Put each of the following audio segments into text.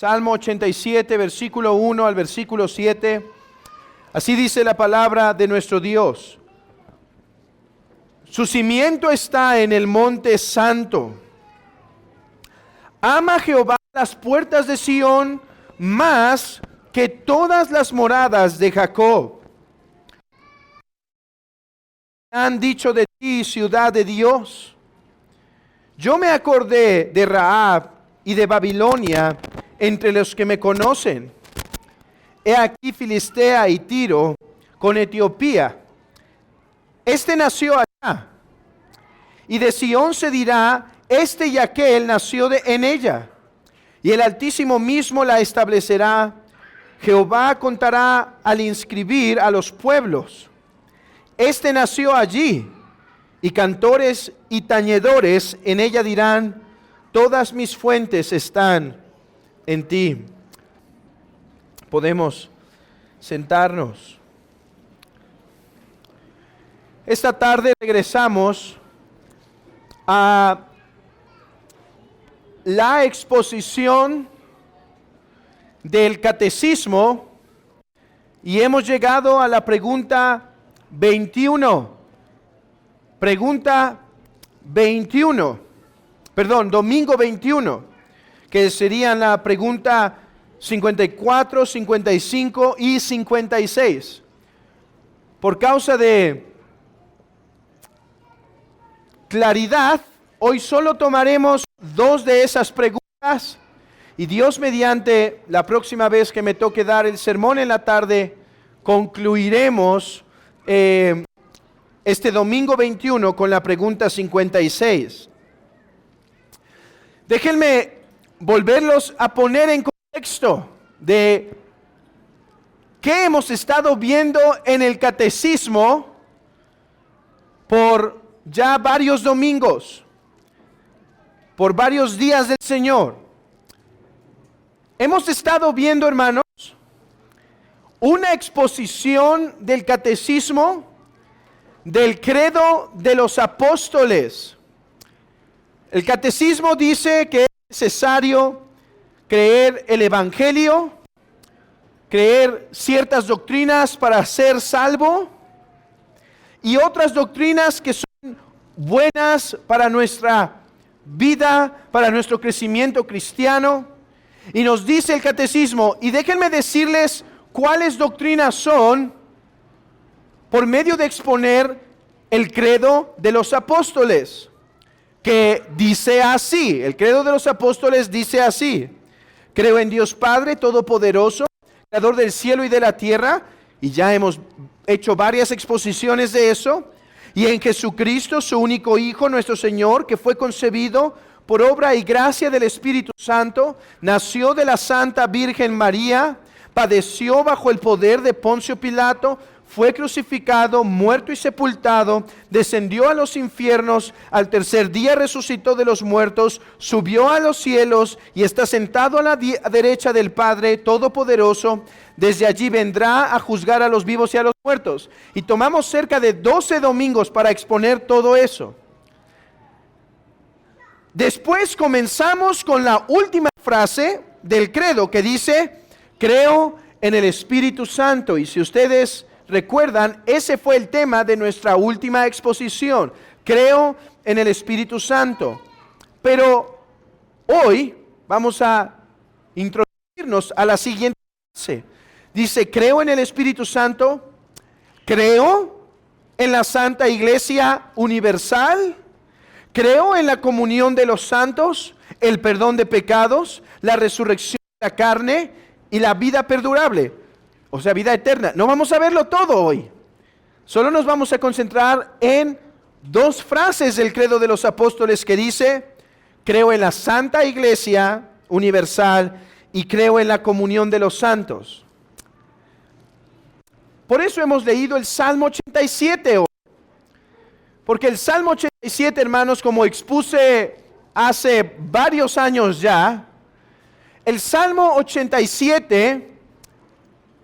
Salmo 87, versículo 1 al versículo 7. Así dice la palabra de nuestro Dios. Su cimiento está en el monte santo. Ama Jehová las puertas de Sión más que todas las moradas de Jacob. Han dicho de ti, ciudad de Dios. Yo me acordé de Rahab y de Babilonia entre los que me conocen. He aquí Filistea y Tiro con Etiopía. Este nació allá. Y de Sión se dirá, este y aquel nació en ella. Y el Altísimo mismo la establecerá. Jehová contará al inscribir a los pueblos. Este nació allí. Y cantores y tañedores en ella dirán, todas mis fuentes están en ti. Podemos sentarnos. Esta tarde regresamos a la exposición del catecismo y hemos llegado a la pregunta 21. Domingo 21, que serían la pregunta 54, 55 y 56. Por causa de claridad, hoy solo tomaremos dos de esas preguntas y Dios mediante, la próxima vez que me toque dar el sermón en la tarde, concluiremos este domingo 21 con la pregunta 56. Déjenme volverlos a poner en contexto de qué hemos estado viendo en el catecismo por ya varios domingos, por varios días del Señor. Hemos estado viendo, hermanos, una exposición del catecismo del credo de los apóstoles. El catecismo dice que es necesario creer el evangelio, creer ciertas doctrinas para ser salvo y otras doctrinas que son buenas para nuestra vida, para nuestro crecimiento cristiano. Y nos dice el catecismo, y déjenme decirles cuáles doctrinas son por medio de exponer el credo de los apóstoles, que dice así, el credo de los apóstoles dice así: creo en Dios Padre Todopoderoso, Creador del cielo y de la tierra, y ya hemos hecho varias exposiciones de eso, y en Jesucristo, su único Hijo, nuestro Señor, que fue concebido por obra y gracia del Espíritu Santo, nació de la Santa Virgen María, padeció bajo el poder de Poncio Pilato, fue crucificado, muerto y sepultado, descendió a los infiernos, al tercer día resucitó de los muertos, subió a los cielos y está sentado a la derecha del Padre Todopoderoso. Desde allí vendrá a juzgar a los vivos y a los muertos. Y tomamos cerca de 12 domingos para exponer todo eso. Después comenzamos con la última frase del credo que dice, creo en el Espíritu Santo. Y si ustedes recuerdan, ese fue el tema de nuestra última exposición. Creo en el Espíritu Santo. Pero hoy vamos a introducirnos a la siguiente frase. Dice, creo en el Espíritu Santo, creo en la Santa Iglesia Universal, creo en la comunión de los santos, el perdón de pecados, la resurrección de la carne y la vida perdurable. O sea, vida eterna. No vamos a verlo todo hoy. Solo nos vamos a concentrar en dos frases del credo de los apóstoles que dice, creo en la Santa Iglesia Universal y creo en la comunión de los santos. Por eso hemos leído el Salmo 87 hoy. Porque el Salmo 87, hermanos, como expuse hace varios años ya, el Salmo 87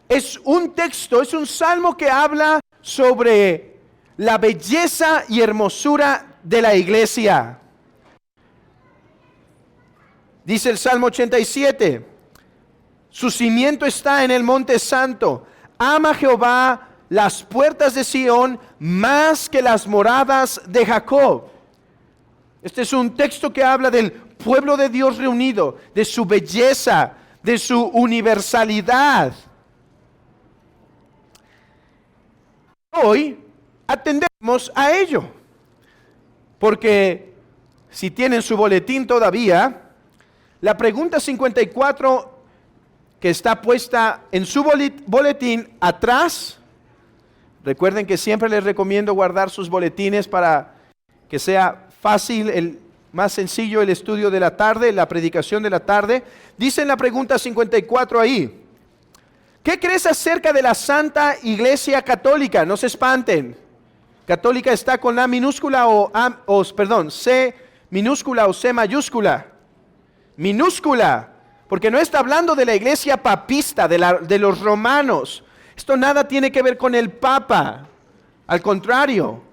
es un texto, es un salmo que habla sobre la belleza y hermosura de la iglesia. Dice el Salmo 87, Su cimiento está en el monte santo. Ama Jehová las puertas de Sión más que las moradas de Jacob. Este es un texto que habla del pueblo de Dios reunido, de su belleza, de su universalidad. Hoy atendemos a ello, porque si tienen su boletín todavía, la pregunta 54 que está puesta en su boletín atrás, recuerden que siempre les recomiendo guardar sus boletines para que sea fácil, más sencillo el estudio de la tarde, la predicación de la tarde. Dice en la pregunta 54 ahí: ¿qué crees acerca de la Santa Iglesia Católica? No se espanten. Católica está con A minúscula C minúscula o C mayúscula. Minúscula, porque no está hablando de la iglesia papista, de los romanos. Esto nada tiene que ver con el Papa. Al contrario,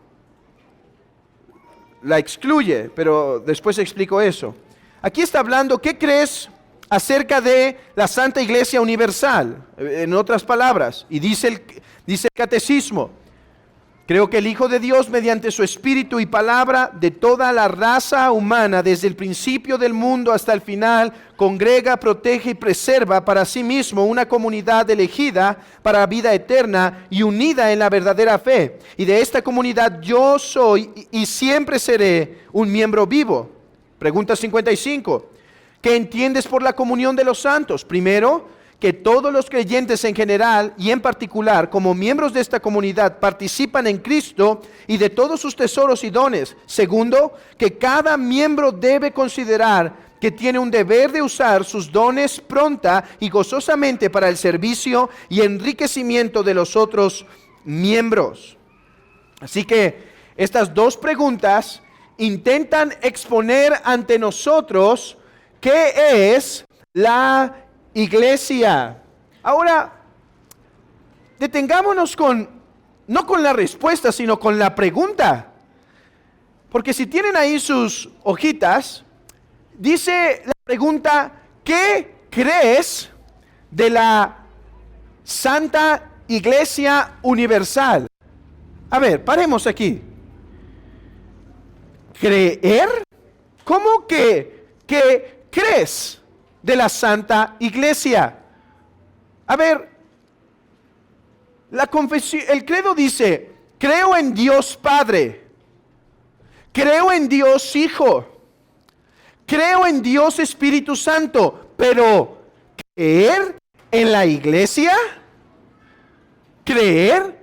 la excluye, pero después explico eso. Aquí está hablando, ¿qué crees acerca de la Santa Iglesia Universal? En otras palabras, y dice el catecismo: creo que el Hijo de Dios, mediante su Espíritu y palabra, de toda la raza humana, desde el principio del mundo hasta el final, congrega, protege y preserva para sí mismo una comunidad elegida para vida eterna y unida en la verdadera fe. Y de esta comunidad yo soy y siempre seré un miembro vivo. Pregunta 55. ¿Qué entiendes por la comunión de los santos? Primero, que todos los creyentes en general y en particular como miembros de esta comunidad participan en Cristo y de todos sus tesoros y dones. Segundo, que cada miembro debe considerar que tiene un deber de usar sus dones pronta y gozosamente para el servicio y enriquecimiento de los otros miembros. Así que estas dos preguntas intentan exponer ante nosotros qué es la iglesia. Ahora, detengámonos no con la respuesta, sino con la pregunta. Porque si tienen ahí sus hojitas, dice la pregunta: ¿qué crees de la Santa Iglesia Universal? A ver, paremos aquí. ¿Creer? ¿Cómo que crees de la Santa Iglesia? A ver, la confesión, el credo dice: creo en Dios Padre, creo en Dios Hijo, creo en Dios Espíritu Santo. Pero ¿creer en la iglesia? ¿Creer?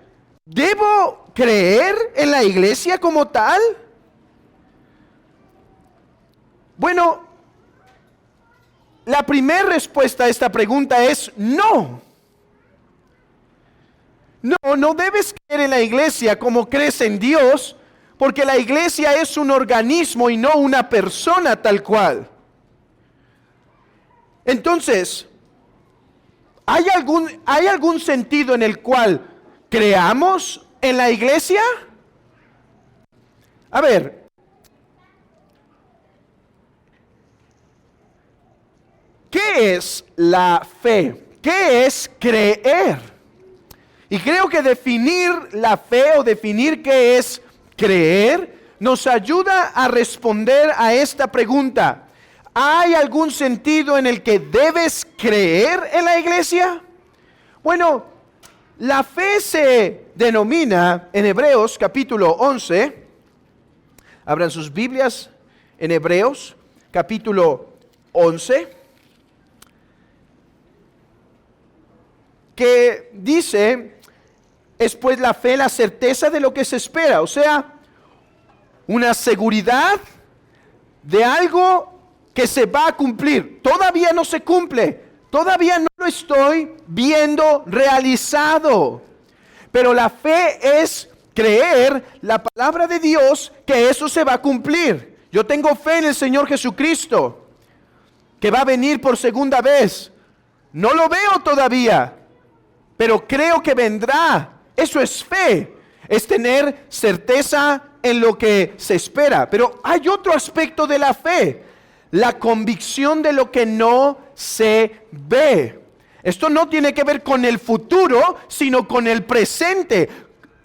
¿Debo creer en la iglesia como tal? Bueno, la primera respuesta a esta pregunta es no. No debes creer en la iglesia como crees en Dios, porque la iglesia es un organismo y no una persona tal cual. Entonces, ¿hay algún sentido en el cual creamos en la iglesia? A ver, ¿qué es la fe? ¿Qué es creer? Y creo que definir la fe o definir qué es creer nos ayuda a responder a esta pregunta. ¿Hay algún sentido en el que debes creer en la iglesia? Bueno, la fe se denomina en Hebreos capítulo 11. Abran sus Biblias en Hebreos capítulo 11. Que dice: es pues la fe la certeza de lo que se espera. O sea, una seguridad de algo que se va a cumplir. Todavía no se cumple, todavía no lo estoy viendo realizado. Pero la fe es creer la palabra de Dios, que eso se va a cumplir. Yo tengo fe en el Señor Jesucristo, que va a venir por segunda vez. No lo veo todavía, pero creo que vendrá. Eso es fe, es tener certeza en lo que se espera. Pero hay otro aspecto de la fe: la convicción de lo que no se ve. Esto no tiene que ver con el futuro, sino con el presente.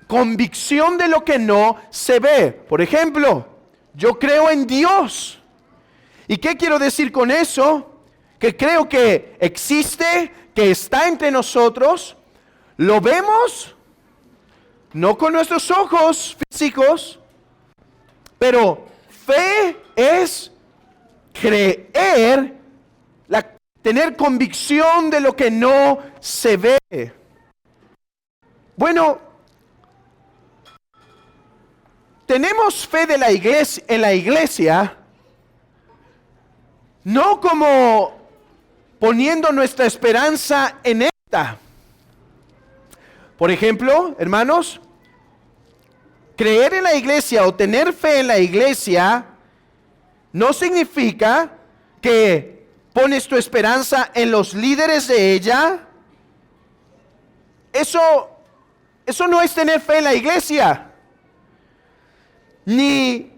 Convicción de lo que no se ve. Por ejemplo, yo creo en Dios. ¿Y qué quiero decir con eso? Que creo que existe, que está entre nosotros. Lo vemos, no con nuestros ojos físicos, pero fe es creer, tener convicción de lo que no se ve. Bueno, tenemos fe de la iglesia, en la iglesia, no como poniendo nuestra esperanza en esta. Por ejemplo, hermanos, creer en la iglesia o tener fe en la iglesia no significa que pones tu esperanza en los líderes de ella. Eso no es tener fe en la iglesia. Ni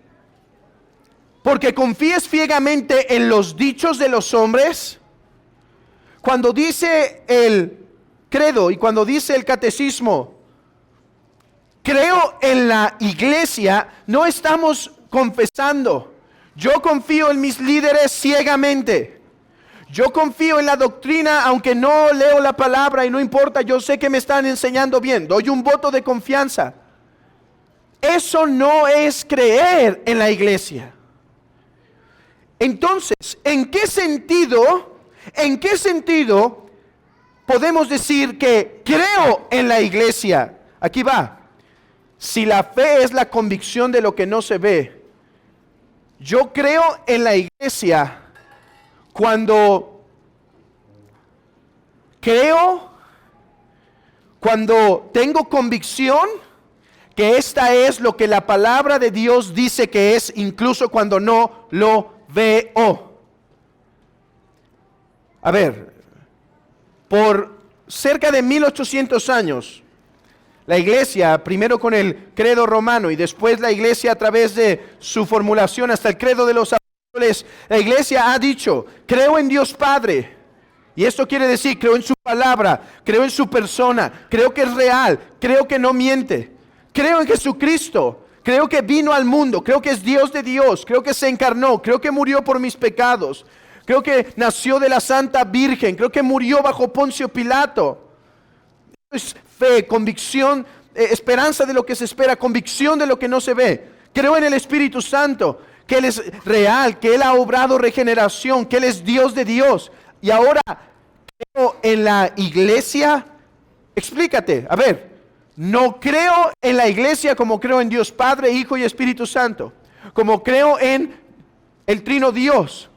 porque confíes ciegamente en los dichos de los hombres. Cuando dice el credo y cuando dice el catecismo, creo en la iglesia, no estamos confesando. Yo confío en mis líderes ciegamente. Yo confío en la doctrina, aunque no leo la palabra y no importa, yo sé que me están enseñando bien. Doy un voto de confianza. Eso no es creer en la iglesia. Entonces, ¿en qué sentido podemos decir que creo en la iglesia? Aquí va. Si la fe es la convicción de lo que no se ve, yo creo en la iglesia cuando tengo convicción que esta es lo que la palabra de Dios dice que es, incluso cuando no lo veo. A ver, por cerca de 1800 años, la iglesia, primero con el credo romano y después la iglesia a través de su formulación hasta el credo de los apóstoles, la iglesia ha dicho, creo en Dios Padre. Y esto quiere decir, creo en su palabra, creo en su persona, creo que es real, creo que no miente. Creo en Jesucristo, creo que vino al mundo, creo que es Dios de Dios, creo que se encarnó, creo que murió por mis pecados, creo que nació de la Santa Virgen, creo que murió bajo Poncio Pilato. Es fe, convicción, esperanza de lo que se espera, convicción de lo que no se ve. Creo en el Espíritu Santo, que Él es real, que Él ha obrado regeneración, que Él es Dios de Dios. Y ahora creo en la iglesia. Explícate, a ver. No creo en la iglesia como creo en Dios Padre, Hijo y Espíritu Santo. Como creo en el Trino Dios.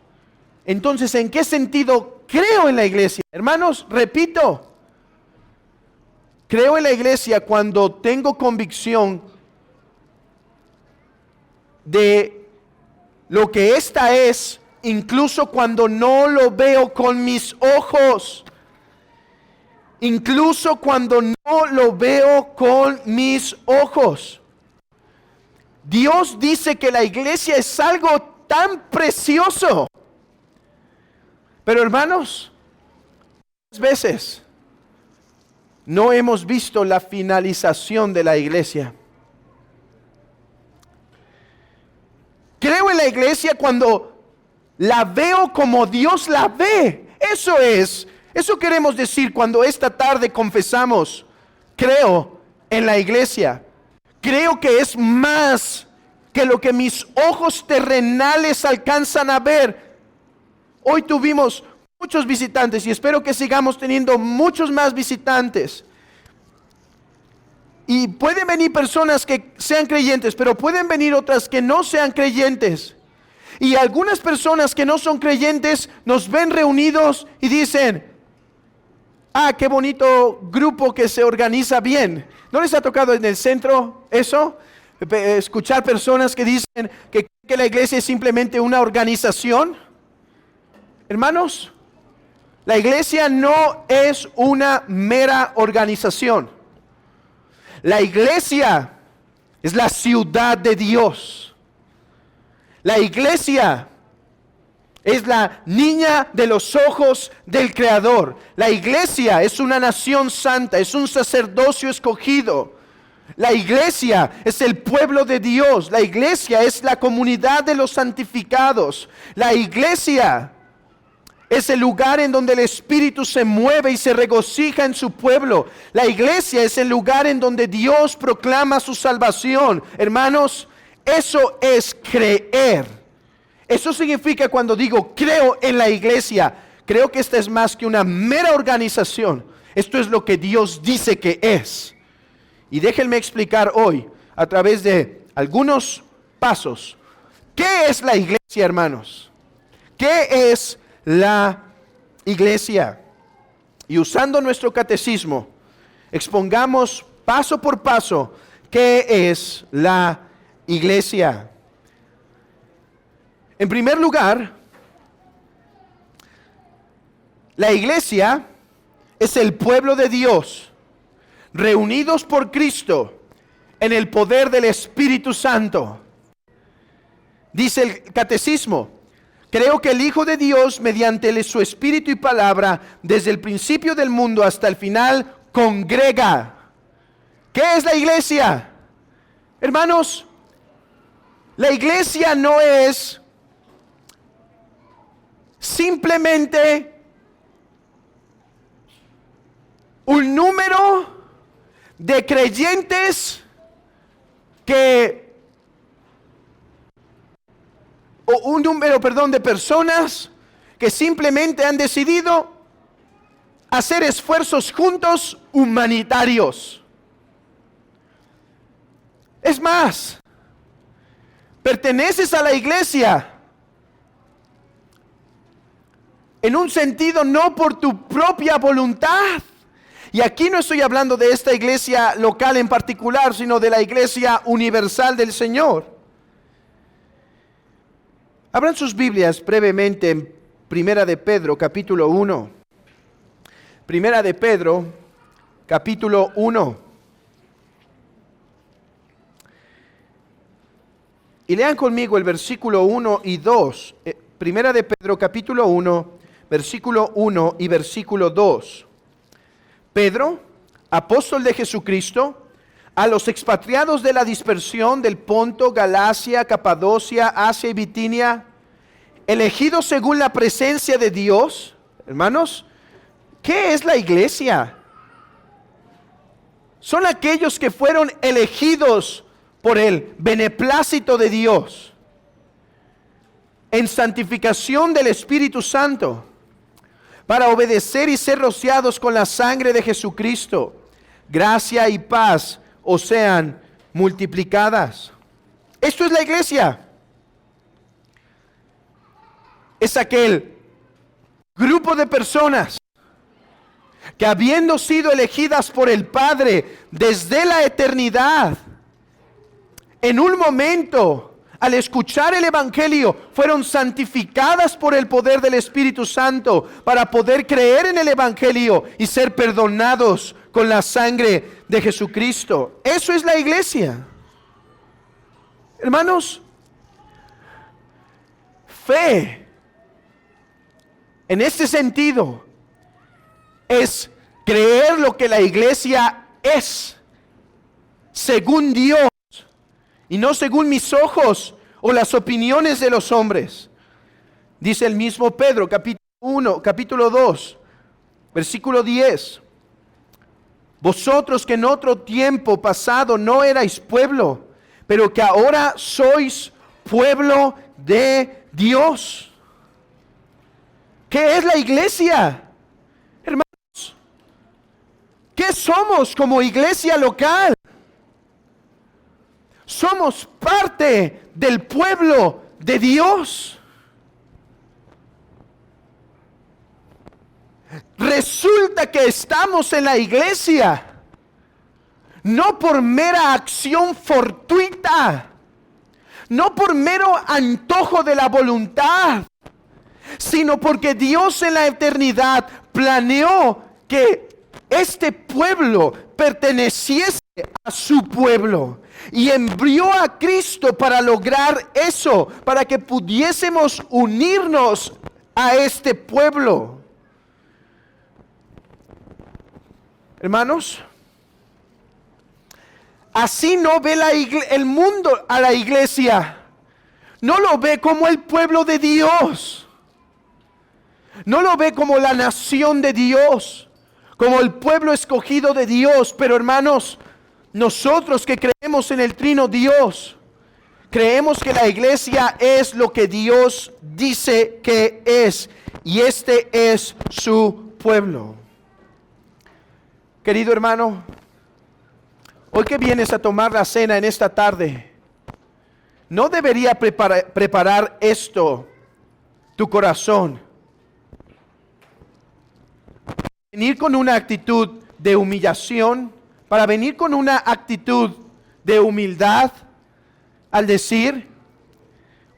Entonces, ¿en qué sentido creo en la iglesia? Hermanos, repito. Creo en la iglesia cuando tengo convicción de lo que esta es, incluso cuando no lo veo con mis ojos. Incluso cuando no lo veo con mis ojos. Dios dice que la iglesia es algo tan precioso. Pero hermanos, muchas veces no hemos visto la finalización de la iglesia. Creo en la iglesia cuando la veo como Dios la ve. Eso queremos decir cuando esta tarde confesamos, creo en la iglesia. Creo que es más que lo que mis ojos terrenales alcanzan a ver. Hoy tuvimos muchos visitantes y espero que sigamos teniendo muchos más visitantes. Y pueden venir personas que sean creyentes, pero pueden venir otras que no sean creyentes. Y algunas personas que no son creyentes nos ven reunidos y dicen, ah, qué bonito grupo que se organiza bien. ¿No les ha tocado en el centro eso? Escuchar personas que dicen que la iglesia es simplemente una organización. Hermanos, la iglesia no es una mera organización. La iglesia es la ciudad de Dios. La iglesia Es la niña de los ojos del Creador. La iglesia es una nación santa, es un sacerdocio escogido. La iglesia es el pueblo de Dios. La iglesia es la comunidad de los santificados. La iglesia es el lugar en donde el Espíritu se mueve y se regocija en su pueblo. La iglesia es el lugar en donde Dios proclama su salvación. Hermanos, eso es creer. Eso significa cuando digo creo en la iglesia, creo que esta es más que una mera organización. Esto es lo que Dios dice que es. Y déjenme explicar hoy a través de algunos pasos. ¿Qué es la iglesia, hermanos? ¿Qué es la iglesia? Y usando nuestro catecismo, expongamos paso por paso qué es la iglesia. En primer lugar, la iglesia es el pueblo de Dios, reunidos por Cristo en el poder del Espíritu Santo. Dice el catecismo: creo que el Hijo de Dios, mediante su Espíritu y palabra, desde el principio del mundo hasta el final, congrega. ¿Qué es la iglesia? Hermanos, la iglesia no es simplemente un número de creyentes de personas que simplemente han decidido hacer esfuerzos juntos humanitarios. Es más, perteneces a la iglesia en un sentido no por tu propia voluntad. Y aquí no estoy hablando de esta iglesia local en particular, sino de la iglesia universal del Señor. Abran sus Biblias brevemente en Primera de Pedro, capítulo 1. Primera de Pedro, capítulo 1. Y lean conmigo el versículo 1 y 2. Primera de Pedro, capítulo 1, versículo 1 y versículo 2. Pedro, apóstol de Jesucristo, a los expatriados de la dispersión del Ponto, Galacia, Capadocia, Asia y Bitinia, elegidos según la presencia de Dios. Hermanos, ¿qué es la iglesia? Son aquellos que fueron elegidos por el beneplácito de Dios, en santificación del Espíritu Santo, para obedecer y ser rociados con la sangre de Jesucristo. Gracia y paz os sean multiplicadas. Esto es la iglesia. Es aquel grupo de personas que, habiendo sido elegidas por el Padre desde la eternidad, en un momento, al escuchar el Evangelio, fueron santificadas por el poder del Espíritu Santo para poder creer en el Evangelio y ser perdonados con la sangre de Jesucristo. Eso es la iglesia. Hermanos, fe, en este sentido, es creer lo que la iglesia es, según Dios, y no según mis ojos o las opiniones de los hombres. Dice el mismo Pedro, capítulo 2, versículo 10. Vosotros que en otro tiempo pasado no erais pueblo, pero que ahora sois pueblo de Dios. ¿Qué es la iglesia? Hermanos, ¿qué somos como iglesia local? Somos parte del pueblo de Dios. Resulta que estamos en la iglesia no por mera acción fortuita, no por mero antojo de la voluntad, sino porque Dios en la eternidad planeó que este pueblo perteneciese a su pueblo y envió a Cristo para lograr eso, para que pudiésemos unirnos a este pueblo. Hermanos, así no ve el mundo a la iglesia. No lo ve como el pueblo de Dios. No lo ve como la nación de Dios, como el pueblo escogido de Dios. Pero hermanos, nosotros que creemos en el Trino Dios, creemos que la iglesia es lo que Dios dice que es. Y este es su pueblo. Querido hermano, hoy que vienes a tomar la cena en esta tarde, ¿no debería preparar esto tu corazón? Venir con una actitud de humillación, para venir con una actitud de humildad al decir,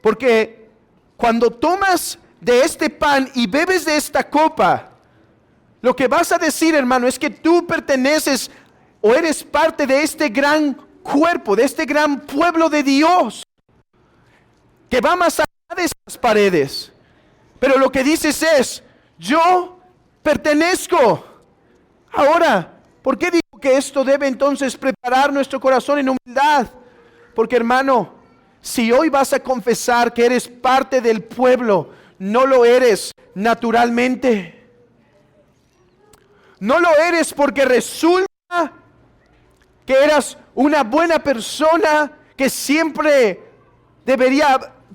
porque cuando tomas de este pan y bebes de esta copa, lo que vas a decir, hermano, es que tú perteneces o eres parte de este gran cuerpo, de este gran pueblo de Dios, que va más allá de estas paredes. Pero lo que dices es, yo pertenezco. Ahora, ¿por qué digo que esto debe entonces preparar nuestro corazón en humildad? Porque hermano, si hoy vas a confesar que eres parte del pueblo, no lo eres naturalmente. No lo eres porque resulta que eras una buena persona que siempre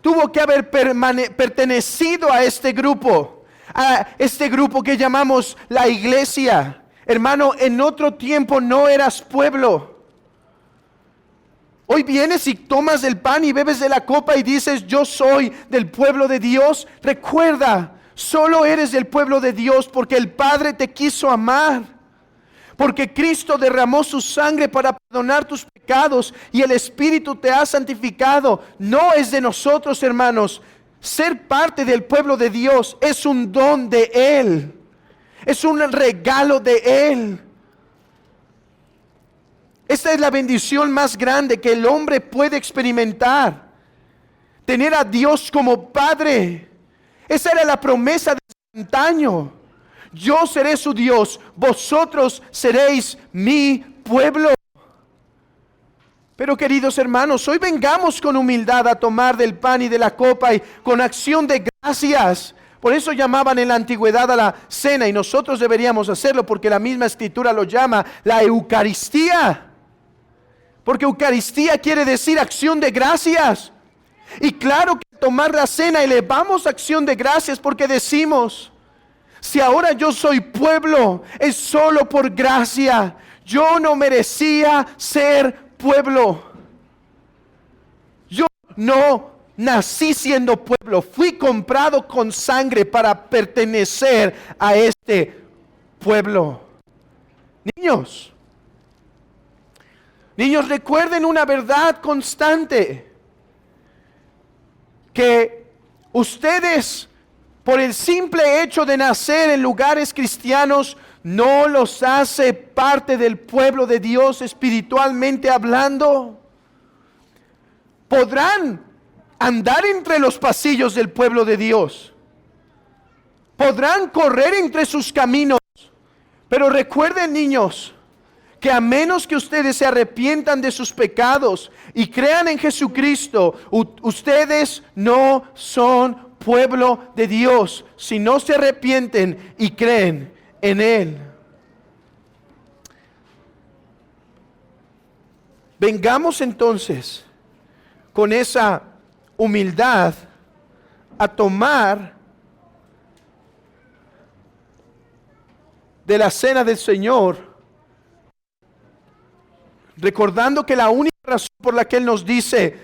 tuvo que haber pertenecido a este grupo que llamamos la iglesia. Hermano, en otro tiempo no eras pueblo. Hoy vienes y tomas el pan y bebes de la copa y dices, yo soy del pueblo de Dios. Recuerda, solo eres del pueblo de Dios porque el Padre te quiso amar. Porque Cristo derramó su sangre para perdonar tus pecados y el Espíritu te ha santificado. No es de nosotros, hermanos. Ser parte del pueblo de Dios es un don de Él. Es un regalo de Él. Esta es la bendición más grande que el hombre puede experimentar. Tener a Dios como Padre. Esa era la promesa de antaño. Yo seré su Dios, vosotros seréis mi pueblo. Pero queridos hermanos, hoy vengamos con humildad a tomar del pan y de la copa y con acción de gracias. Por eso llamaban en la antigüedad a la cena y nosotros deberíamos hacerlo porque la misma escritura lo llama la Eucaristía. Porque Eucaristía quiere decir acción de gracias. Y claro que al tomar la cena elevamos acción de gracias porque decimos, si ahora yo soy pueblo, es solo por gracia. Yo no merecía ser pueblo. Yo no nací siendo pueblo. Fui comprado con sangre para pertenecer a este pueblo. Niños, recuerden una verdad constante. Que ustedes, por el simple hecho de nacer en lugares cristianos, no los hace parte del pueblo de Dios espiritualmente hablando. Podrán andar entre los pasillos del pueblo de Dios. Podrán correr entre sus caminos. Pero recuerden, niños, que a menos que ustedes se arrepientan de sus pecados y crean en Jesucristo, ustedes no son pueblo de Dios si no se arrepienten y creen en Él. Vengamos entonces con esa humildad a tomar de la cena del Señor, recordando que la única razón por la que Él nos dice,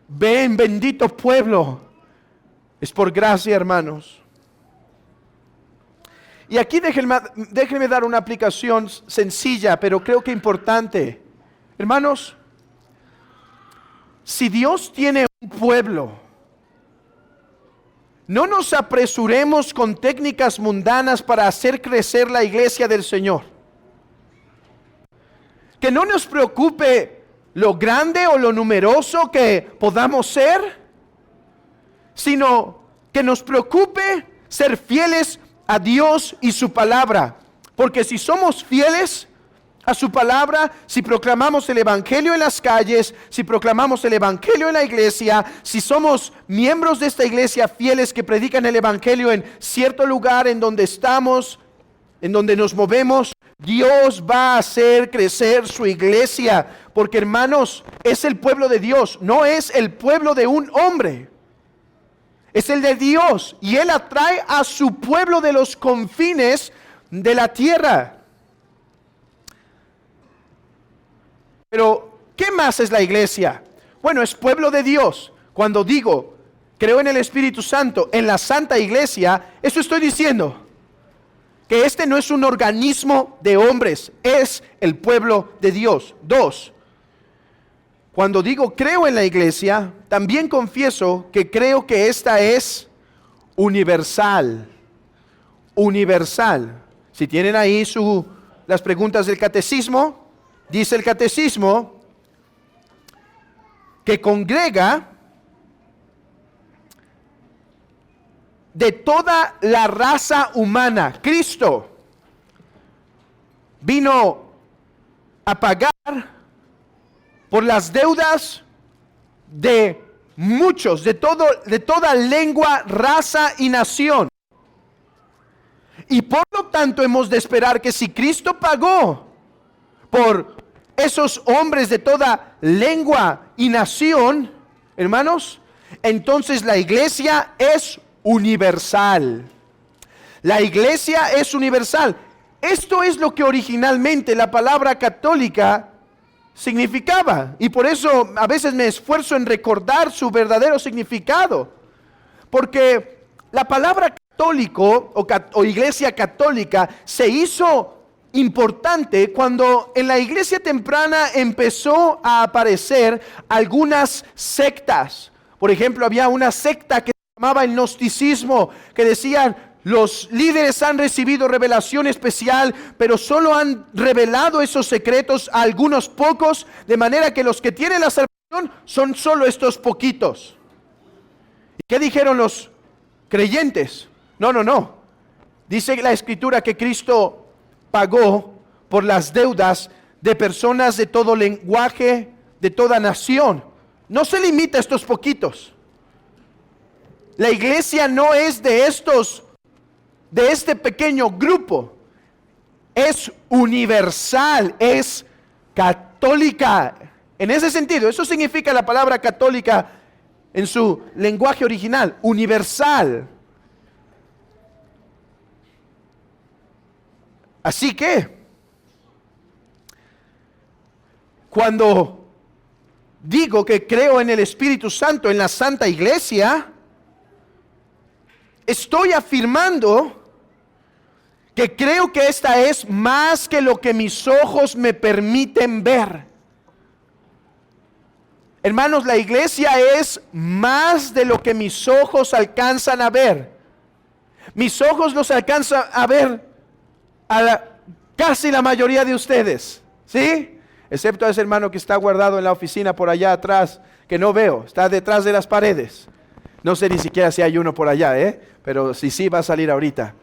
ven bendito pueblo, es por gracia, hermanos. Y aquí déjenme dar una aplicación sencilla, pero creo que importante. Hermanos, si Dios tiene un pueblo, no nos apresuremos con técnicas mundanas para hacer crecer la iglesia del Señor. Que no nos preocupe lo grande o lo numeroso que podamos ser, sino que nos preocupe ser fieles a Dios y su palabra. Porque si somos fieles a su palabra, si proclamamos el evangelio en las calles, si proclamamos el evangelio en la iglesia, si somos miembros de esta iglesia fieles que predican el evangelio en cierto lugar en donde estamos, en donde nos movemos, Dios va a hacer crecer su iglesia. Porque, hermanos, es el pueblo de Dios, no es el pueblo de un hombre. Es el de Dios, y Él atrae a su pueblo de los confines de la tierra. Pero, ¿qué más es la iglesia? Bueno, es pueblo de Dios. Cuando digo, creo en el Espíritu Santo, en la Santa Iglesia, eso estoy diciendo, que este no es un organismo de hombres, es el pueblo de Dios. 2, cuando digo creo en la iglesia, también confieso que creo que esta es universal. Universal. Si tienen ahí las preguntas del catecismo, dice el catecismo que congrega de toda la raza humana. Cristo vino a pagar por las deudas de muchos, de toda lengua, raza y nación. Y por lo tanto hemos de esperar que si Cristo pagó por esos hombres de toda lengua y nación, hermanos, entonces la iglesia es universal. La iglesia es universal. Esto es lo que originalmente la palabra católica significaba, y por eso a veces me esfuerzo en recordar su verdadero significado, porque la palabra católico o iglesia católica se hizo importante cuando en la iglesia temprana empezó a aparecer algunas sectas. Por ejemplo, había una secta que se llamaba el gnosticismo, que decían: los líderes han recibido revelación especial, pero solo han revelado esos secretos a algunos pocos, de manera que los que tienen la salvación son solo estos poquitos. ¿Y qué dijeron los creyentes? No. Dice la Escritura que Cristo pagó por las deudas de personas de todo lenguaje, de toda nación. No se limita a estos poquitos. La iglesia no es de este pequeño grupo, es universal, es católica. En ese sentido, eso significa la palabra católica en su lenguaje original, universal. Así que, cuando digo que creo en el Espíritu Santo, en la Santa Iglesia, estoy afirmando que creo que esta es más que lo que mis ojos me permiten ver. Hermanos, la iglesia es más de lo que mis ojos alcanzan a ver. Mis ojos los alcanzan a ver casi la mayoría de ustedes, ¿sí? Excepto a ese hermano que está guardado en la oficina por allá atrás, que no veo, está detrás de las paredes. No sé ni siquiera si hay uno por allá, pero si sí va a salir ahorita.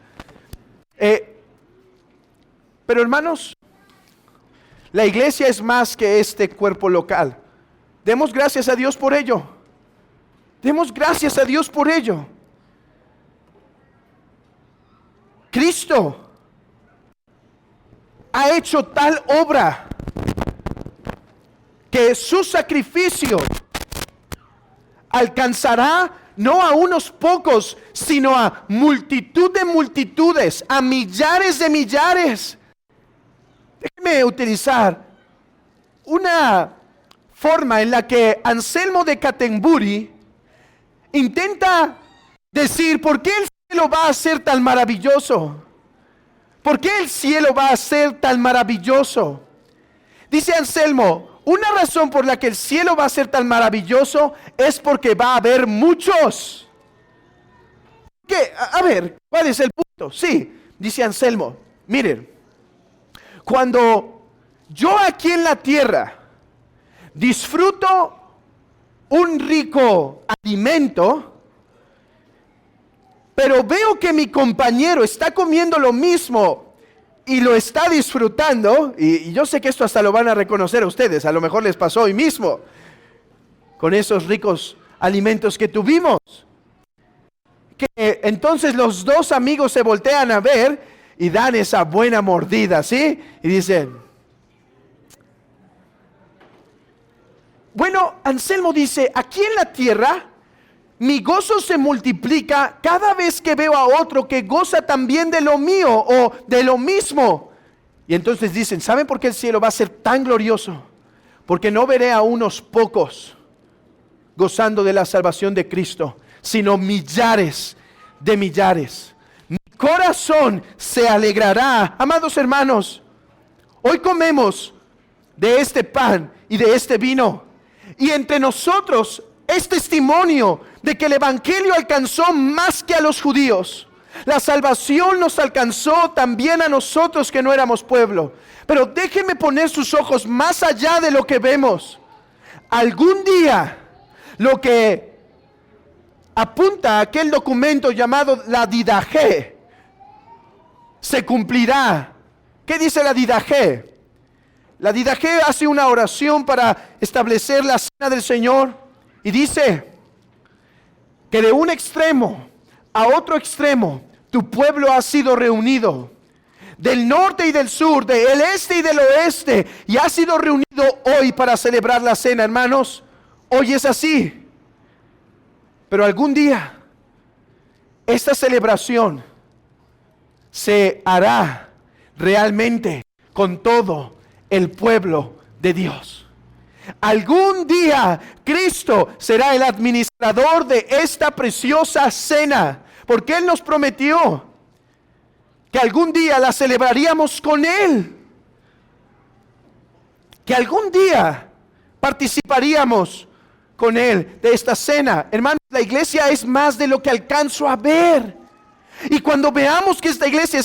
Pero hermanos, la iglesia es más que este cuerpo local. Demos gracias a Dios por ello. Demos gracias a Dios por ello. Cristo ha hecho tal obra que su sacrificio alcanzará no a unos pocos, sino a multitud de multitudes, a millares de millares. Déjeme utilizar una forma en la que Anselmo de Canterbury intenta decir por qué el cielo va a ser tan maravilloso. ¿Por qué el cielo va a ser tan maravilloso? Dice Anselmo, una razón por la que el cielo va a ser tan maravilloso es porque va a haber muchos. ¿Qué? A ver, ¿cuál es el punto? Sí, dice Anselmo, miren, cuando yo aquí en la tierra disfruto un rico alimento, pero veo que mi compañero está comiendo lo mismo y lo está disfrutando, y yo sé que esto hasta lo van a reconocer a ustedes, a lo mejor les pasó hoy mismo, con esos ricos alimentos que tuvimos. Que entonces los dos amigos se voltean a ver y dan esa buena mordida, ¿sí? Y dicen, bueno, Anselmo dice, aquí en la tierra, mi gozo se multiplica cada vez que veo a otro que goza también de lo mío o de lo mismo. Y entonces dicen, ¿saben por qué el cielo va a ser tan glorioso? Porque no veré a unos pocos gozando de la salvación de Cristo, sino millares de millares. Mi corazón se alegrará. Amados hermanos, hoy comemos de este pan y de este vino, y entre nosotros es testimonio de que el evangelio alcanzó más que a los judíos. La salvación nos alcanzó también a nosotros que no éramos pueblo. Pero déjenme poner sus ojos más allá de lo que vemos. Algún día, lo que apunta a aquel documento llamado la Didache se cumplirá. ¿Qué dice la Didache? La Didache hace una oración para establecer la cena del Señor y dice que de un extremo a otro extremo tu pueblo ha sido reunido, del norte y del sur, del este y del oeste, y ha sido reunido hoy para celebrar la cena. Hermanos, hoy es así. Pero algún día esta celebración se hará realmente con todo el pueblo de Dios. Algún día Cristo será el administrador de esta preciosa cena, porque Él nos prometió que algún día la celebraríamos con Él, que algún día participaríamos con Él de esta cena. Hermanos, la iglesia es más de lo que alcanzo a ver. Y cuando veamos que esta iglesia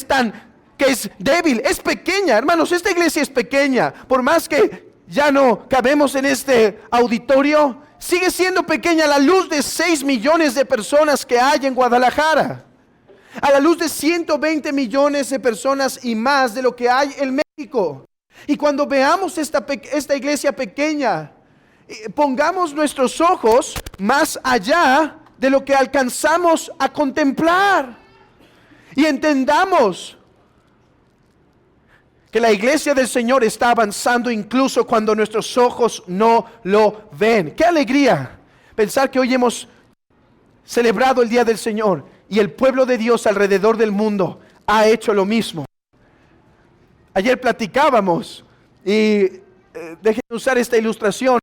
que es débil, es pequeña, hermanos, esta iglesia es pequeña, por más que ya no cabemos en este auditorio, sigue siendo pequeña a la luz de 6 millones de personas que hay en Guadalajara, a la luz de 120 millones de personas y más de lo que hay en México. Y cuando veamos esta iglesia pequeña, pongamos nuestros ojos más allá de lo que alcanzamos a contemplar y entendamos que la iglesia del Señor está avanzando incluso cuando nuestros ojos no lo ven. ¡Qué alegría pensar que hoy hemos celebrado el Día del Señor y el pueblo de Dios alrededor del mundo ha hecho lo mismo! Ayer platicábamos y déjenme usar esta ilustración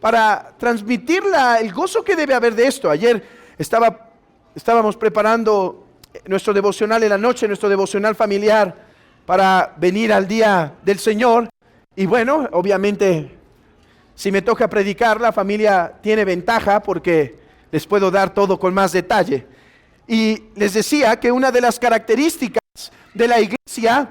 para transmitir el gozo que debe haber de esto. Ayer estábamos preparando nuestro devocional en la noche, nuestro devocional familiar, para venir al Día del Señor. Y bueno, obviamente, si me toca predicar, la familia tiene ventaja porque les puedo dar todo con más detalle. Y les decía que una de las características de la iglesia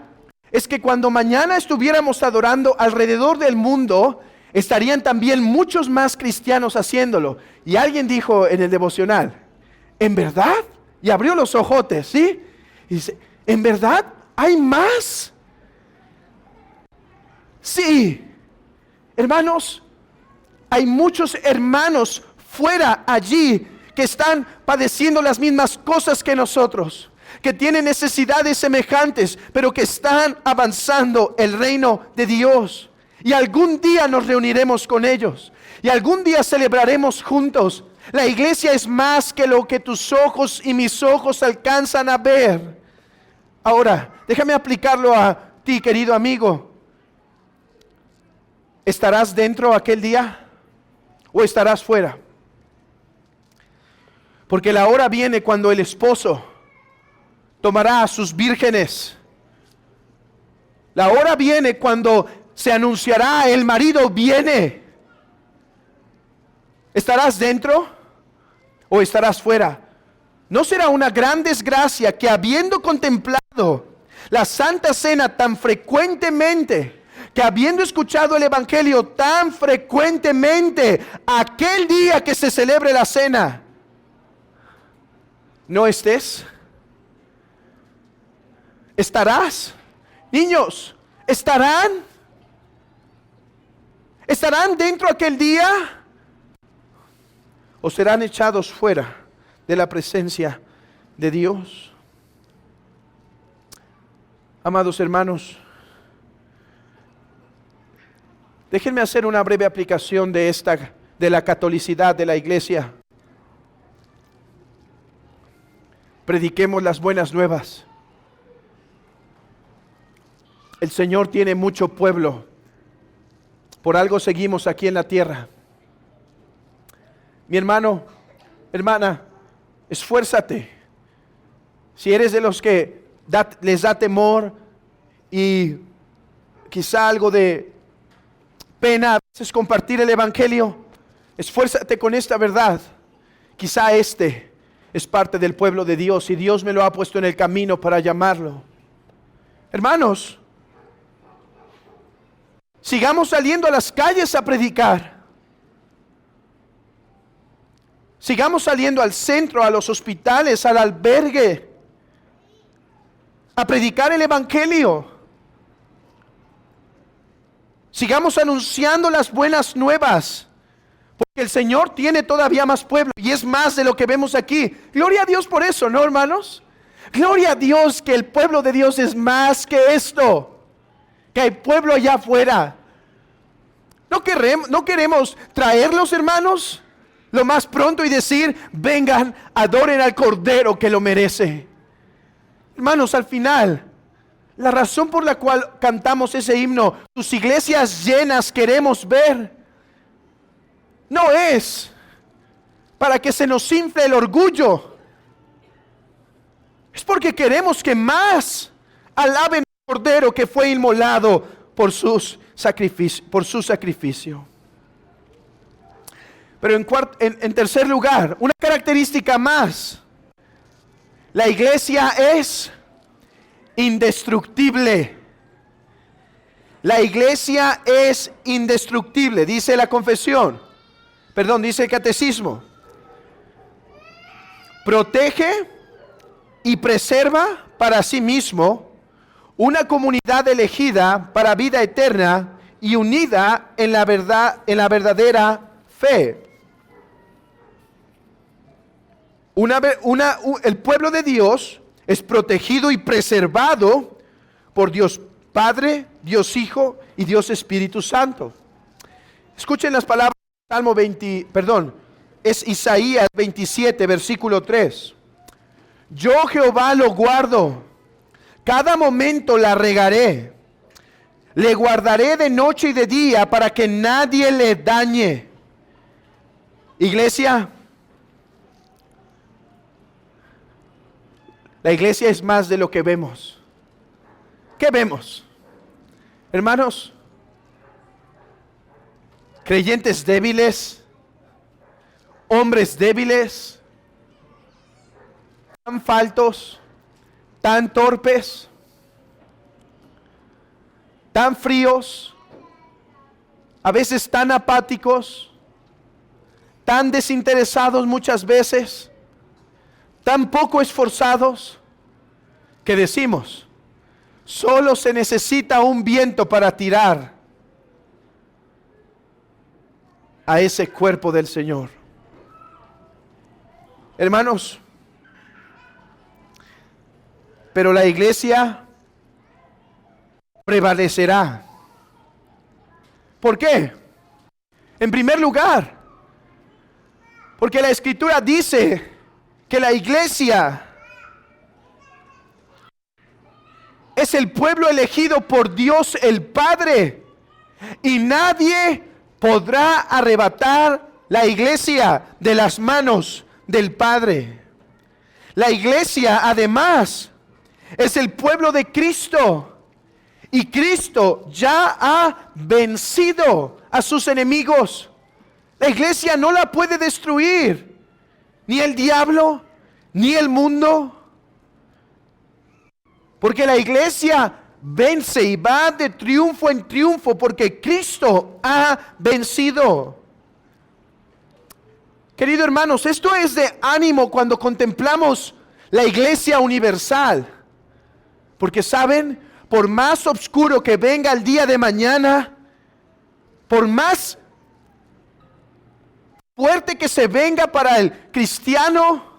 es que cuando mañana estuviéramos adorando alrededor del mundo, estarían también muchos más cristianos haciéndolo. Y alguien dijo en el devocional, ¿en verdad? Y abrió los ojotes, ¿sí? Y dice, ¿en verdad hay más? Sí, hermanos, hay muchos hermanos fuera allí que están padeciendo las mismas cosas que nosotros, que tienen necesidades semejantes, pero que están avanzando el reino de Dios. Y algún día nos reuniremos con ellos. Y algún día celebraremos juntos. La iglesia es más que lo que tus ojos y mis ojos alcanzan a ver. Ahora, déjame aplicarlo a ti, querido amigo. ¿Estarás dentro aquel día o estarás fuera? Porque la hora viene cuando el esposo tomará a sus vírgenes. La hora viene cuando se anunciará, el marido viene. ¿Estarás dentro o estarás fuera? ¿No será una gran desgracia que habiendo contemplado la Santa Cena tan frecuentemente, que habiendo escuchado el Evangelio tan frecuentemente, aquel día que se celebre la cena, no estés? ¿Estarás? Niños, ¿estarán dentro aquel día? ¿O serán echados fuera de la presencia de Dios? Amados hermanos, déjenme hacer una breve aplicación de la catolicidad de la iglesia. Prediquemos las buenas nuevas. El Señor tiene mucho pueblo. Por algo seguimos aquí en la tierra. Mi hermano, hermana, esfuérzate. Si eres de los que les da temor y quizá algo de pena a veces compartir el Evangelio, esfuérzate con esta verdad. Quizá es parte del pueblo de Dios y Dios me lo ha puesto en el camino para llamarlo. Hermanos, sigamos saliendo a las calles a predicar. Sigamos saliendo al centro, a los hospitales, al albergue, a predicar el Evangelio. Sigamos anunciando las buenas nuevas, porque el Señor tiene todavía más pueblo y es más de lo que vemos aquí. Gloria a Dios por eso, ¿no, hermanos? Gloria a Dios que el pueblo de Dios es más que esto, que hay pueblo allá afuera. No queremos traerlos, hermanos, lo más pronto y decir, vengan, adoren al Cordero que lo merece. Hermanos, al final, la razón por la cual cantamos ese himno, tus iglesias llenas queremos ver, no es para que se nos infle el orgullo. Es porque queremos que más alaben al Cordero que fue inmolado por su sacrificio. Pero en tercer lugar, una característica más. La iglesia es indestructible. La iglesia es indestructible, dice la confesión. Dice el catecismo. Protege y preserva para sí mismo una comunidad elegida para vida eterna y unida en la verdadera fe. El pueblo de Dios es protegido y preservado por Dios Padre, Dios Hijo y Dios Espíritu Santo. Escuchen las palabras de Salmo 20, es Isaías 27, versículo 3. Yo Jehová lo guardo, cada momento la regaré, le guardaré de noche y de día para que nadie le dañe. Iglesia, la iglesia es más de lo que vemos. ¿Qué vemos? Hermanos, creyentes débiles, hombres débiles, tan faltos, tan torpes, tan fríos, a veces tan apáticos, tan desinteresados muchas veces, tan poco esforzados, que decimos, solo se necesita un viento para tirar a ese cuerpo del Señor. Hermanos, pero la iglesia prevalecerá. ¿Por qué? En primer lugar, porque la Escritura dice que la iglesia es el pueblo elegido por Dios el Padre y nadie podrá arrebatar la iglesia de las manos del Padre. La iglesia además es el pueblo de Cristo y Cristo ya ha vencido a sus enemigos. La iglesia no la puede destruir ni el diablo ni el mundo, porque la iglesia vence y va de triunfo en triunfo porque Cristo ha vencido. Queridos hermanos, esto es de ánimo cuando contemplamos la iglesia universal. Porque saben, por más oscuro que venga el día de mañana, por más fuerte que se venga para el cristiano,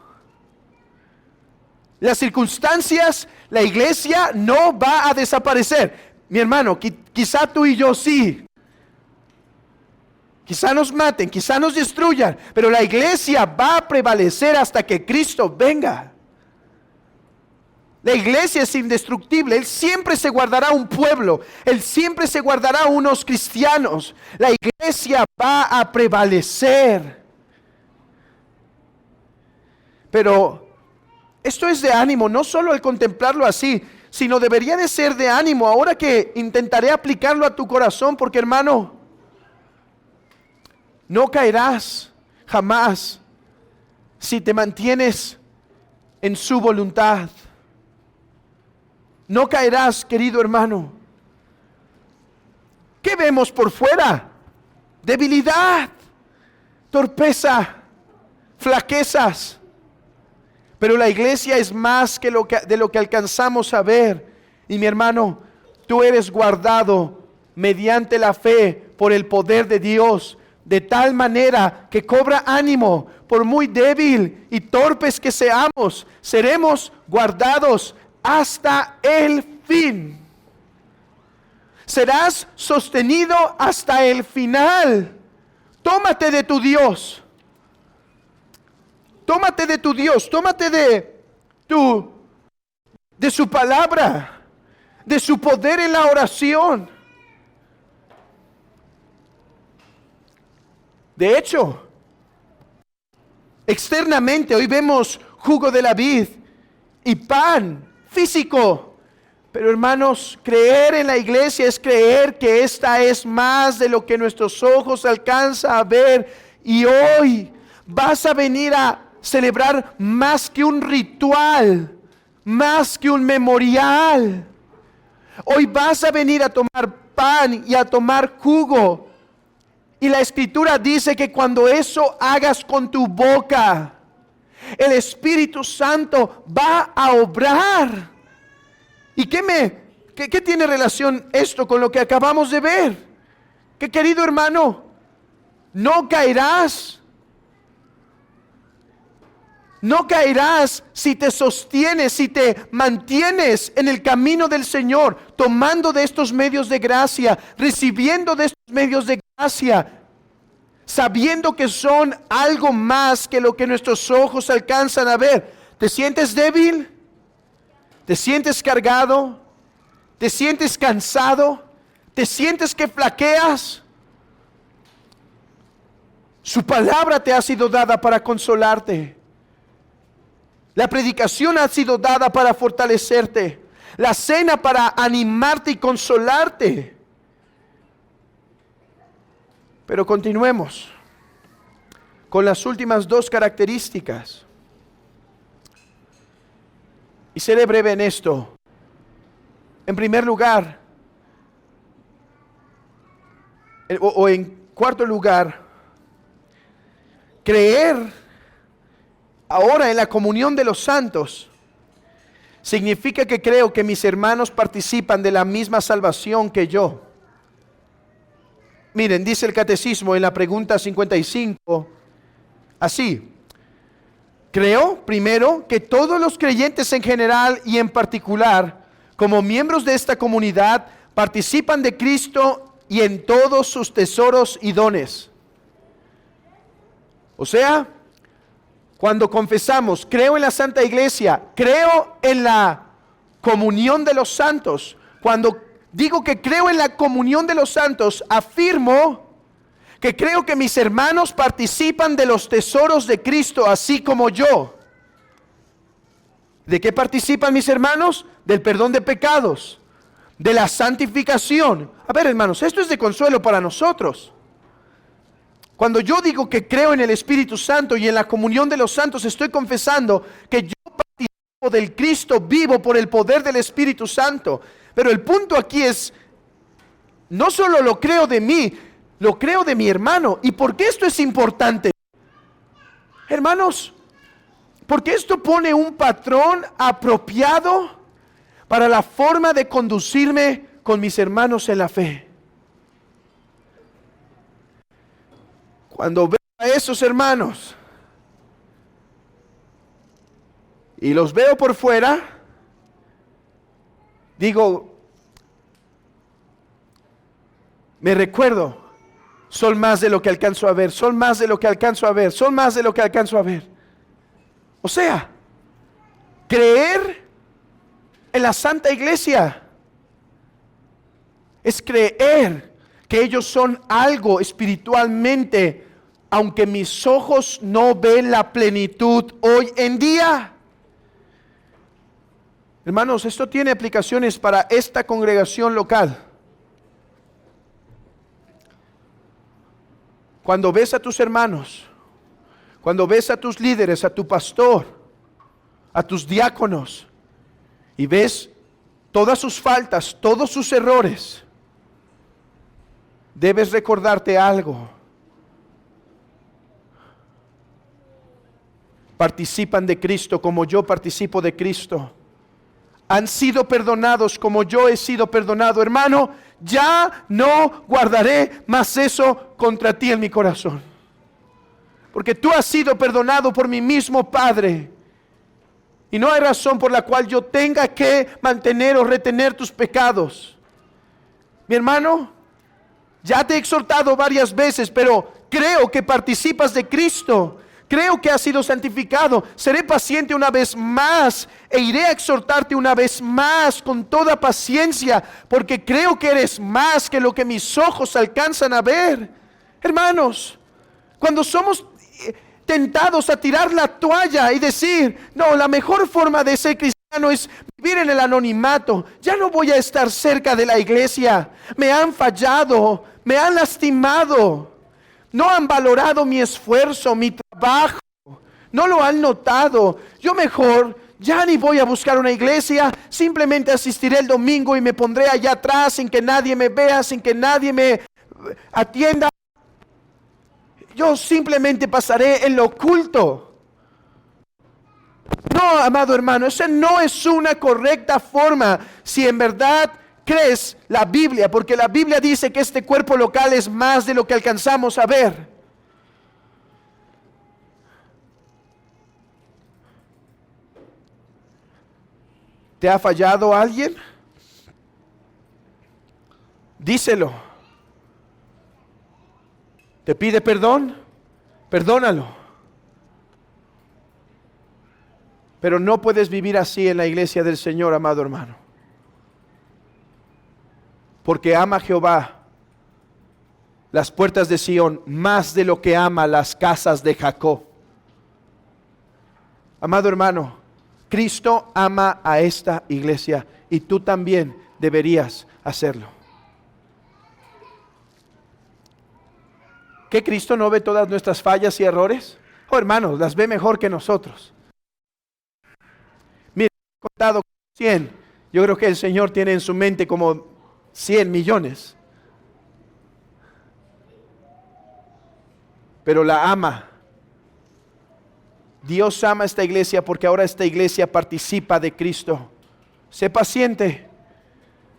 las circunstancias, la iglesia no va a desaparecer. Mi hermano, quizá tú y yo sí. Quizá nos maten, quizá nos destruyan, pero la iglesia va a prevalecer hasta que Cristo venga. La iglesia es indestructible. Él siempre se guardará un pueblo. Él siempre se guardará unos cristianos. La iglesia va a prevalecer. Pero esto es de ánimo, no solo al contemplarlo así, sino debería de ser de ánimo ahora que intentaré aplicarlo a tu corazón, porque hermano, no caerás jamás si te mantienes en su voluntad. No caerás, querido hermano. ¿Qué vemos por fuera? Debilidad, torpeza, flaquezas. Pero la iglesia es más que de lo que alcanzamos a ver. Y mi hermano, tú eres guardado mediante la fe por el poder de Dios, de tal manera que cobra ánimo. Por muy débil y torpes que seamos, seremos guardados hasta el fin. Serás sostenido hasta el final. Tómate de tu Dios. Tómate de tu Dios, tómate de su palabra, de su poder en la oración. De hecho, externamente hoy vemos jugo de la vid y pan físico. Pero hermanos, creer en la iglesia es creer que esta es más de lo que nuestros ojos alcanzan a ver. Y hoy vas a venir a celebrar más que un ritual, más que un memorial. Hoy vas a venir a tomar pan y a tomar jugo. Y la escritura dice que cuando eso hagas con tu boca, el Espíritu Santo va a obrar. ¿Y qué tiene relación esto con lo que acabamos de ver? Que querido hermano, no caerás. No caerás si te sostienes, si te mantienes en el camino del Señor, tomando de estos medios de gracia, recibiendo de estos medios de gracia, sabiendo que son algo más que lo que nuestros ojos alcanzan a ver. ¿Te sientes débil? ¿Te sientes cargado? ¿Te sientes cansado? ¿Te sientes que flaqueas? Su palabra te ha sido dada para consolarte. La predicación ha sido dada para fortalecerte. La cena para animarte y consolarte. Pero continuemos con las últimas dos características. Y seré breve en esto. En primer lugar, o en cuarto lugar, creer ahora en la comunión de los santos significa que creo que mis hermanos participan de la misma salvación que yo. Miren, dice el catecismo en la pregunta 55, así: creo, primero, que todos los creyentes en general y en particular, como miembros de esta comunidad, participan de Cristo y en todos sus tesoros y dones. O sea, cuando confesamos, creo en la Santa Iglesia, creo en la comunión de los santos. Cuando digo que creo en la comunión de los santos, afirmo que creo que mis hermanos participan de los tesoros de Cristo, así como yo. ¿De qué participan mis hermanos? Del perdón de pecados, de la santificación. A ver, hermanos, esto es de consuelo para nosotros. Cuando yo digo que creo en el Espíritu Santo y en la comunión de los santos, estoy confesando que yo participo del Cristo vivo por el poder del Espíritu Santo. Pero el punto aquí es, no solo lo creo de mí, lo creo de mi hermano. ¿Y por qué esto es importante? Hermanos, porque esto pone un patrón apropiado para la forma de conducirme con mis hermanos en la fe. Cuando veo a esos hermanos y los veo por fuera, digo, me recuerdo, son más de lo que alcanzo a ver, son más de lo que alcanzo a ver, son más de lo que alcanzo a ver. O sea, creer en la Santa Iglesia es creer que ellos son algo espiritualmente, aunque mis ojos no ven la plenitud hoy en día. Hermanos, esto tiene aplicaciones para esta congregación local. Cuando ves a tus hermanos, cuando ves a tus líderes, a tu pastor, a tus diáconos, y ves todas sus faltas, todos sus errores, debes recordarte algo. Participan de Cristo como yo participo de Cristo. Han sido perdonados como yo he sido perdonado. Hermano, ya no guardaré más eso contra ti en mi corazón. Porque tú has sido perdonado por mi mismo Padre. Y no hay razón por la cual yo tenga que mantener o retener tus pecados. Mi hermano, ya te he exhortado varias veces, pero creo que participas de Cristo. Creo que has sido santificado. Seré paciente una vez más e iré a exhortarte una vez más con toda paciencia, porque creo que eres más que lo que mis ojos alcanzan a ver. Hermanos, cuando somos tentados a tirar la toalla y decir, no, la mejor forma de ser cristiano es vivir en el anonimato, ya no voy a estar cerca de la iglesia, me han fallado, me han lastimado, no han valorado mi esfuerzo, mi trabajo, no lo han notado, yo mejor ya ni voy a buscar una iglesia, simplemente asistiré el domingo y me pondré allá atrás sin que nadie me vea, sin que nadie me atienda. Yo simplemente pasaré en lo oculto. No, amado hermano, esa no es una correcta forma si en verdad crees la Biblia, porque la Biblia dice que este cuerpo local es más de lo que alcanzamos a ver. ¿Te ha fallado alguien? Díselo. ¿Te pide perdón? Perdónalo. Pero no puedes vivir así en la iglesia del Señor, amado hermano. Porque ama a Jehová las puertas de Sión más de lo que ama las casas de Jacob. Amado hermano, Cristo ama a esta iglesia y tú también deberías hacerlo. ¿Que Cristo no ve todas nuestras fallas y errores? Oh, hermanos, las ve mejor que nosotros. Mira, he contado 100. Yo creo que el Señor tiene en su mente como 100 millones. Pero la ama. Dios ama a esta iglesia porque ahora esta iglesia participa de Cristo. Sé paciente.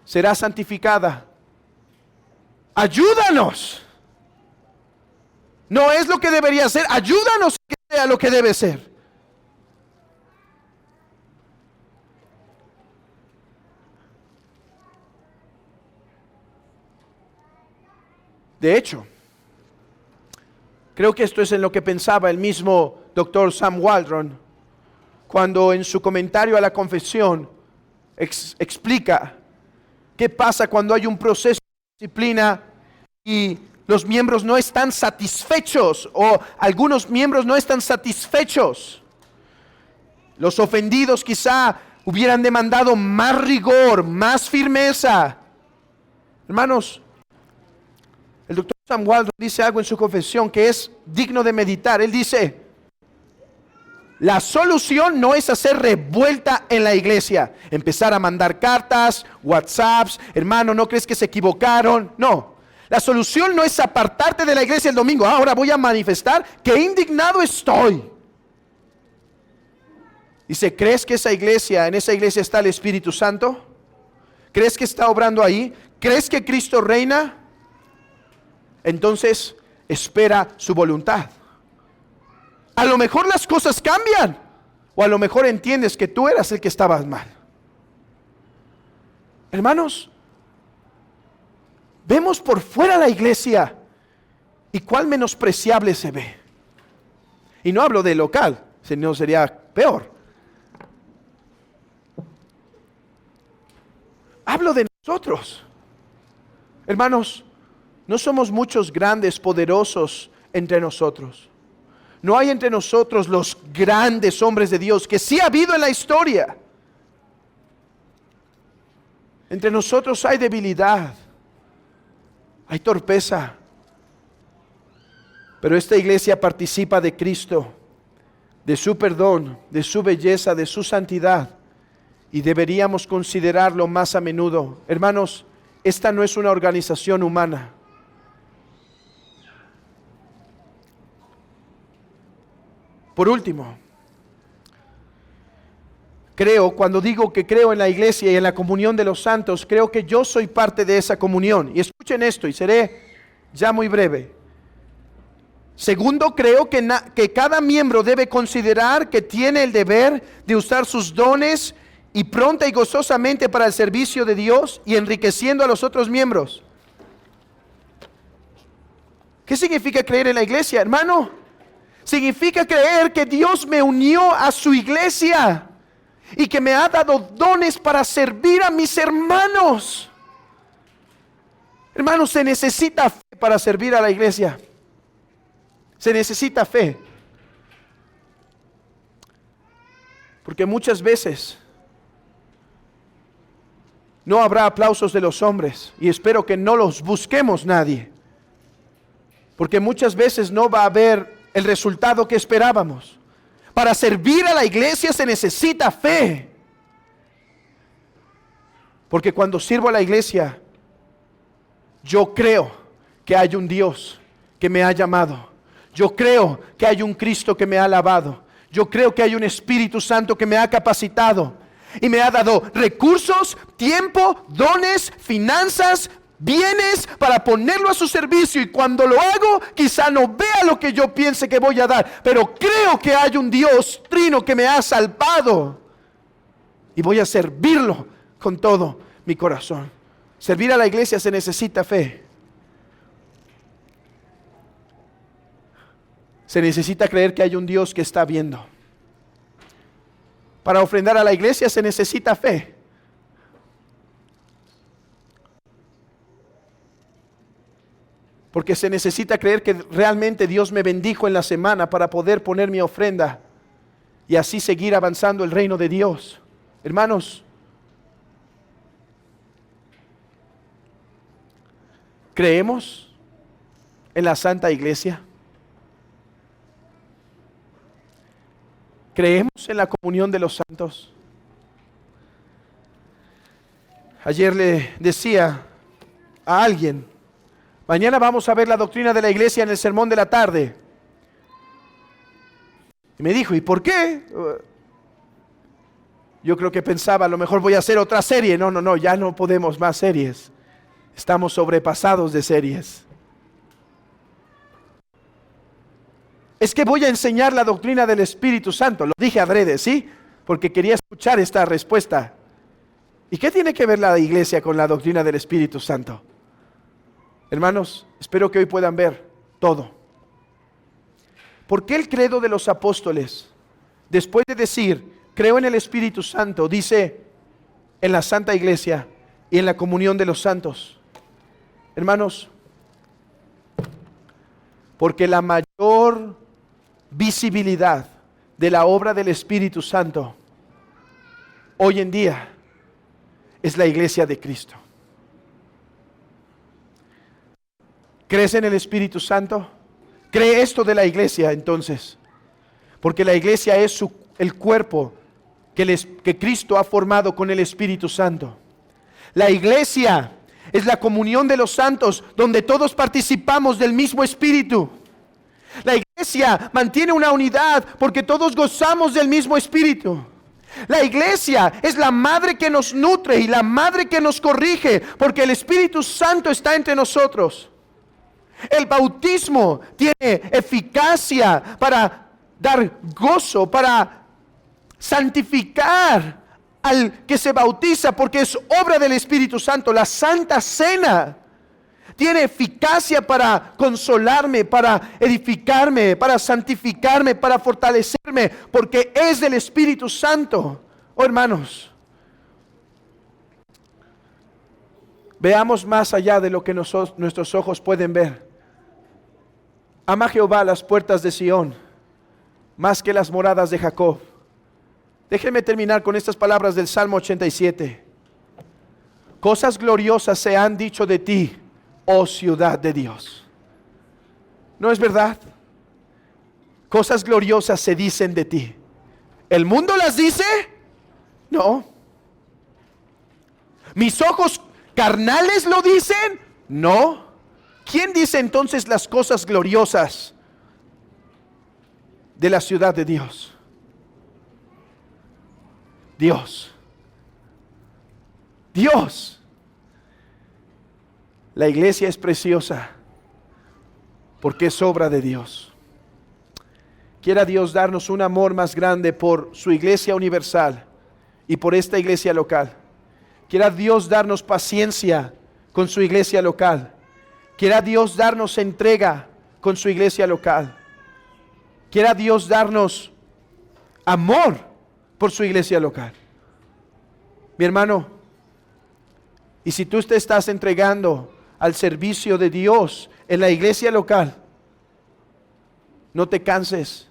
Será santificada. Ayúdanos. No es lo que debería ser. Ayúdanos a que sea lo que debe ser. De hecho, creo que esto es en lo que pensaba el mismo Dr. Sam Waldron cuando en su comentario a la confesión explica qué pasa cuando hay un proceso de disciplina y los miembros no están satisfechos o algunos miembros no están satisfechos. Los ofendidos quizá hubieran demandado más rigor, más firmeza. Hermanos, el doctor Sam Waldron dice algo en su confesión que es digno de meditar. Él dice, La solución no es hacer revuelta en la iglesia, empezar a mandar cartas, WhatsApps, hermano, ¿no crees que se equivocaron? No, la solución no es apartarte de la iglesia el domingo. Ahora voy a manifestar que indignado estoy. Dice, ¿crees que en esa iglesia está el Espíritu Santo? ¿Crees que está obrando ahí? ¿Crees que Cristo reina? Entonces, espera su voluntad. A lo mejor las cosas cambian, o a lo mejor entiendes que tú eras el que estabas mal. Hermanos, vemos por fuera la iglesia y cuál menospreciable se ve. Y no hablo de local, si no sería peor. Hablo de nosotros. Hermanos, no somos muchos grandes, poderosos entre nosotros. No hay entre nosotros los grandes hombres de Dios que sí ha habido en la historia. Entre nosotros hay debilidad, hay torpeza. Pero esta iglesia participa de Cristo, de su perdón, de su belleza, de su santidad. Y deberíamos considerarlo más a menudo. Hermanos, esta no es una organización humana. Por último, cuando digo que creo en la iglesia y en la comunión de los santos, creo que yo soy parte de esa comunión. Y escuchen esto, y seré ya muy breve. Segundo, creo que cada miembro debe considerar que tiene el deber de usar sus dones y pronta y gozosamente para el servicio de Dios y enriqueciendo a los otros miembros. ¿Qué significa creer en la iglesia, hermano? Significa creer que Dios me unió a su iglesia y que me ha dado dones para servir a mis hermanos. Hermanos, se necesita fe para servir a la iglesia. Se necesita fe. Porque muchas veces no habrá aplausos de los hombres y espero que no los busquemos nadie. Porque muchas veces no va a haber el resultado que esperábamos. Para servir a la iglesia se necesita fe. Porque cuando sirvo a la iglesia, yo creo que hay un Dios que me ha llamado. Yo creo que hay un Cristo que me ha lavado. Yo creo que hay un Espíritu Santo que me ha capacitado y me ha dado recursos, tiempo, dones, finanzas, bienes para ponerlo a su servicio, y cuando lo hago quizá no vea lo que yo piense que voy a dar, pero creo que hay un Dios trino que me ha salvado y voy a servirlo con todo mi corazón. Servir a la iglesia se necesita fe. Se necesita creer que hay un Dios que está viendo. Para ofrendar a la iglesia se necesita fe. Porque se necesita creer que realmente Dios me bendijo en la semana para poder poner mi ofrenda y así seguir avanzando el reino de Dios. Hermanos, ¿creemos en la Santa Iglesia? ¿Creemos en la comunión de los santos? Ayer le decía a alguien, mañana vamos a ver la doctrina de la iglesia en el sermón de la tarde. Y me dijo, ¿y por qué? Yo creo que pensaba, a lo mejor voy a hacer otra serie. No, ya no podemos más series. Estamos sobrepasados de series. Es que voy a enseñar la doctrina del Espíritu Santo. Lo dije adrede, ¿sí? Porque quería escuchar esta respuesta. ¿Y qué tiene que ver la iglesia con la doctrina del Espíritu Santo? Hermanos, espero que hoy puedan ver todo. ¿Por qué el credo de los apóstoles, después de decir, creo en el Espíritu Santo, dice en la Santa Iglesia y en la comunión de los santos? Hermanos, porque la mayor visibilidad de la obra del Espíritu Santo hoy en día es la iglesia de Cristo. ¿Crees en el Espíritu Santo? ¿Cree esto de la iglesia entonces? Porque la iglesia es el cuerpo que Cristo ha formado con el Espíritu Santo. La iglesia es la comunión de los santos, donde todos participamos del mismo Espíritu. La iglesia mantiene una unidad porque todos gozamos del mismo Espíritu. La iglesia es la madre que nos nutre y la madre que nos corrige, porque el Espíritu Santo está entre nosotros. El bautismo tiene eficacia para dar gozo, para santificar al que se bautiza, porque es obra del Espíritu Santo. La Santa Cena tiene eficacia para consolarme, para edificarme, para santificarme, para fortalecerme, porque es del Espíritu Santo. Oh, hermanos, veamos más allá de lo que nuestros ojos pueden ver. Ama Jehová las puertas de Sión, más que las moradas de Jacob. Déjenme terminar con estas palabras del Salmo 87. Cosas gloriosas se han dicho de ti, oh ciudad de Dios. ¿No es verdad? Cosas gloriosas se dicen de ti. ¿El mundo las dice? No. ¿Mis ojos carnales lo dicen? No. ¿Quién dice entonces las cosas gloriosas de la ciudad de Dios? Dios. Dios. La iglesia es preciosa porque es obra de Dios. Quiera Dios darnos un amor más grande por su iglesia universal y por esta iglesia local. Quiera Dios darnos paciencia con su iglesia local. Quiera Dios darnos entrega con su iglesia local. Quiera Dios darnos amor por su iglesia local. Mi hermano, y si tú te estás entregando al servicio de Dios en la iglesia local, no te canses.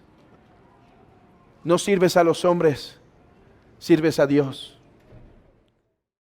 No sirves a los hombres, sirves a Dios.